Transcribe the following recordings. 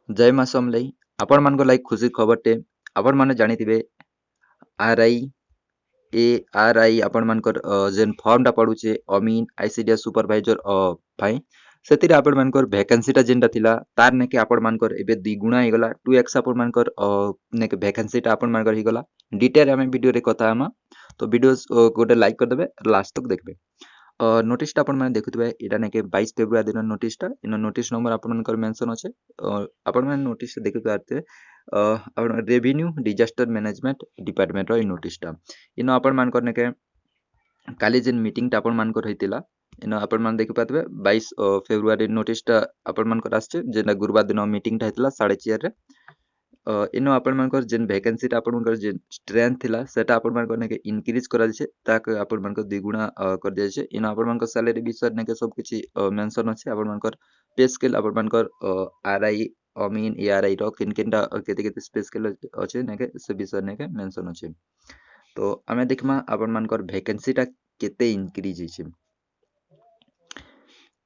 जय माँ समलई आपण मान लाइक खुशी खबरटे आपण माने जानिथिबे आरआई ए आरआई आपण मानकर जेन फॉर्म टा पडुचे अमीन आईसीडीएस सुपरवाइजर भाई सेतिरे आपण मानकर वैकेंसी टा जेनटा थिला तार नेके आपण मानकर एबे द्विगुणा हेगला 2x आपण मानकर नेके वैकेंसी टा आपण मानकर हेगला डिटेल आमे वीडियो रे कथा हमा तो वीडियो गोटे लाइक कर देबे लास्ट तक देखबे नोटिस टा आपण माने देखुतबे एटा नेके 22 फेब्रुआरी दिन नोटिस टा इन नोटिस नंबर आपण मानकर मेंशन अछि आपण माने नोटिस देखि पारते आपण रेवेन्यू डिजास्टर मैनेजमेंट डिपार्टमेंट रो इ नोटिस टा इन आपण मानकर नेके काली जेन मीटिंग टा आपण मानकर होइतिला इन आपण मान देखि पातबे 22 फेब्रुआरी नोटिस टा आपण मानकर आछे जेना गुरुवार दिन मीटिंग टा हेतला 4:30 रे इनो आपण मानकर जेन वैकेंसी टा आपण मानकर जेन स्ट्रेंथ थिला सेटा आपण मानकर नेके इंक्रीज करा छै ताक आपण मानकर द्विगुणा कर दिया छै इन आपण मानकर सैलरी विषय नेके सब किछि मेंशन अछि आपण मानकर पे स्केल आपण मानकर आरआई अमीन एआरआई रो किन किनटा केते केते पे स्केल अछि नेके से विषय नेके मेंशन अछि तो आमे देखमा आपण मानकर वैकेंसी टा केते इंक्रीज छै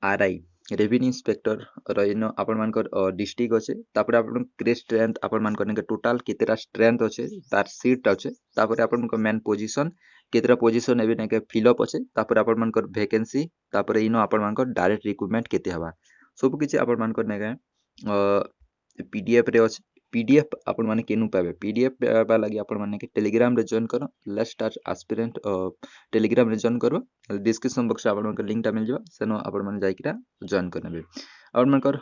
आरआई रेवेन्यू इंस्पेक्टर रहिनो आपण मानकर डिस्ट्रिक्ट अछि तापर आपण क्रेस्ट स्ट्रेंथ आपण मानकर ने टोटल केतेरा स्ट्रेंथ अछि तार सीट अछि तापर आपण को मेन पोजीशन केतेरा पोजीशन एबे ने के फिल अप अछि तापर आपण मानकर वैकेंसी तापर इनो आपण मानकर डायरेक्ट रिक्रूटमेंट केते हवा सब किछि आपण मानकर ने पीडीएफ रे अछि पीडीएफ आपण माने केनु पाबे पीडीएफ बा लागि आपण माने के टेलीग्राम रे जॉइन करो लेट्स स्टार्ट एस्पिरेंट टेलीग्राम रे जॉइन करो डिस्क्रिप्शन बॉक्स आपण मानकर लिंक टा मिल जबा सेनो आपण माने जाइकिरा जॉइन करनेबे आपण मानकर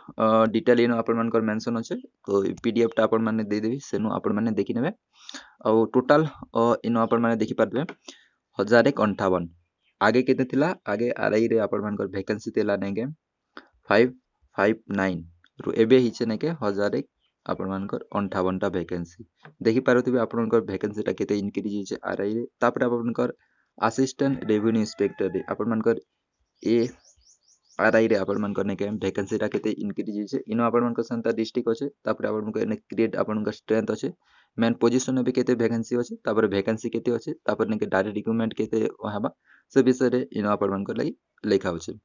डिटेल इनो आपण मानकर मेंशन अछि तो पीडीएफ टा आपण माने दे देबी सेनो आपण माने देखि नेबे आ टोटल इनो आपण माने देखि पारबे 1058 आगे केते थिला आगे आरआई रे आपण मानकर वैकेंसी थिला नेगे 559 रु एबे हिचे नेके 1000 आपण मानकर 58 टा वैकेंसी देखि पारथिबे आपण मानकर वैकेंसी टा केते इंक्रीज हिचे आरआई रे तापर आपण मानकर असिस्टेंट रेवेन्यू इंस्पेक्टर रे आपण मानकर ए आरआई रे आपण मानकर नेके वैकेंसी टा केते इंक्रीज हिचे इनो आपण मानकर संता डिस्ट्रिक्ट अछि तापर आपण मानकर ने क्रिएट आपण मानकर स्ट्रेंथ अछि मेन पोजीशन में भी केते वैकेंसी अछि तापर वैकेंसी केते अछि तापर नेके डायरेक्ट रिक्रूटमेंट केते हबा से विषय रे इनो आपण मानकर लागि लेखा अछि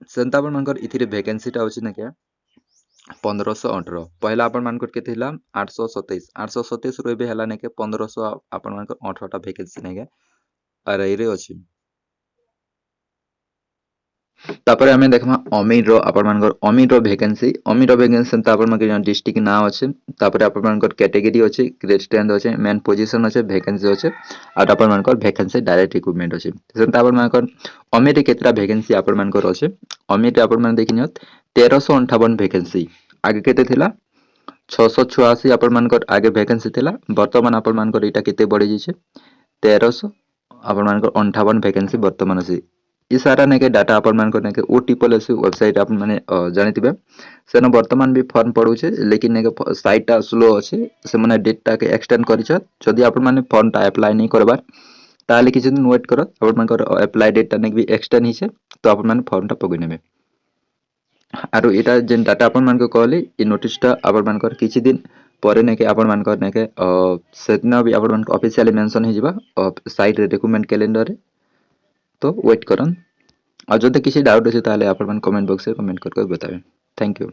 संता आपण मानकर इथिरे वैकेंसी टा अछि नेके 1518 पहला आपण मानकर केते हिला 827 रो एबे हला नेके 1500 आपण मानकर 18 टा वैकेंसी नेके आरआई रे अछि तापर आमे देखमा अमीर रो आपण मानकर अमीर रो वैकेंसी त आपण मानकर डिस्ट्रिक्ट ना अछि तापर आपण मानकर कैटेगरी अछि ग्रेड स्टैंड अछि मेन पोजीशन अछि वैकेंसी अछि आ आपण मानकर वैकेंसी डायरेक्ट रिक्रूटमेंट अछि सेंता आपण मानकर अमीर रे केतरा वैकेंसी आपण मानकर अछि अमीर रे आपण मान देखिनियत 1358 वैकेंसी आगे केते थिला 686 आपण मानकर आगे वैकेंसी थिला वर्तमान आपण मानकर एटा केते बढ़ी जे छै 1300 आपण मानकर 58 वैकेंसी वर्तमान अछि ई सारा नेके डाटा आपण मानकर नेके ओटीपल अछि वेबसाइट आपण माने जानिथिबे सेनो वर्तमान भी फॉर्म पड़ू छै लेकिन नेके साइट टा स्लो अछि से माने डेट टा के एक्सटेंड करि छ जदि आपण माने फॉर्म टा अप्लाई नै करबार ताले किछ दिन वेट करत आपण मानकर अप्लाई डेट टा नेके भी एक्सटेंड हिছে तो आपण माने फॉर्म टा पगै नेबे आरो एटा जेन डाटा आपण मानकर कहली ई नोटिस टा आपण मानकर किछ दिन परे नेके आपण मानकर नेके सेतना भी आपण मानकर ऑफिशियली मेंशन हि जिबा साइट रे रिक्रूटमेंट कैलेंडर रे तो वेट करन और जदि किसी डाउट अछि ताले आपण मन कमेंट बॉक्स रे कमेंट करके बताबे थैंक यू।